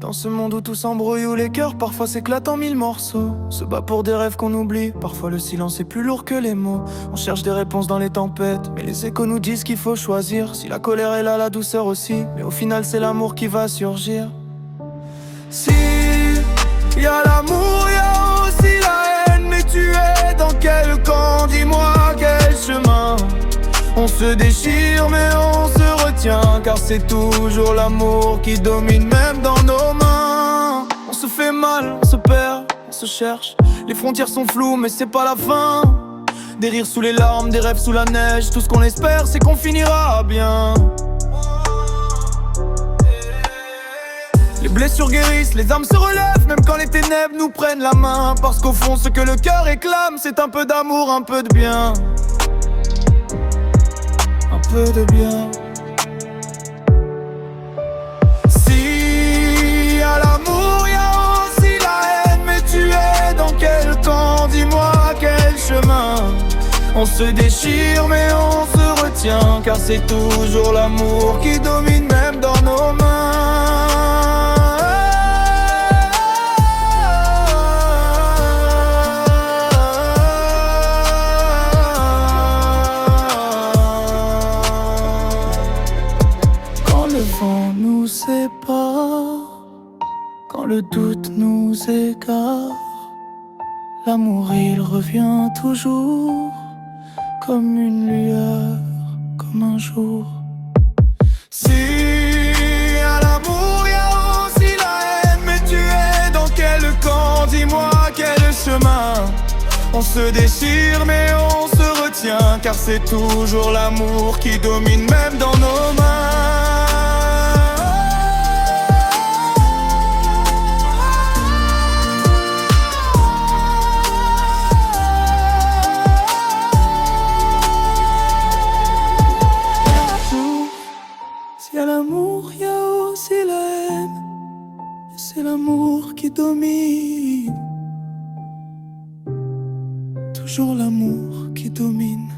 Dans ce monde où tout s'embrouille, où les cœurs parfois s'éclatent en mille morceaux, se bat pour des rêves qu'on oublie, parfois le silence est plus lourd que les mots. On cherche des réponses dans les tempêtes, mais les échos nous disent qu'il faut choisir. Si la colère est là, la douceur aussi, mais au final c'est l'amour qui va surgir. Si y a l'amour, y a aussi la haine, mais tu es dans quel camp? Dis-moi quel chemin. On se déchire mais on se retient, car c'est toujours l'amour qui domine même dans nos mains. On se fait mal, on se perd, on se cherche. Les frontières sont floues mais c'est pas la fin. Des rires sous les larmes, des rêves sous la neige. Tout ce qu'on espère c'est qu'on finira bien. Les blessures guérissent, les âmes se relèvent, même quand les ténèbres nous prennent la main. Parce qu'au fond ce que le cœur réclame, c'est un peu d'amour, un peu de bien. Un peu de bien. Si y a l'amour, y a aussi la haine, mais tu es dans quel camp? Dis-moi quel chemin. On se déchire mais on se retient, car c'est toujours l'amour qui domine même dans nos mains. Le vent nous sépare, quand le doute nous égare, l'amour il revient toujours, comme une lueur, comme un jour. Si y a l'amour, y a aussi la haine, mais tu es dans quel camp? Dis-moi quel chemin. On se déchire mais on se retient, car c'est toujours l'amour qui domine même dans nos mains. Y'a l'amour, y'a aussi la haine, c'est l'amour qui domine. Toujours l'amour qui domine.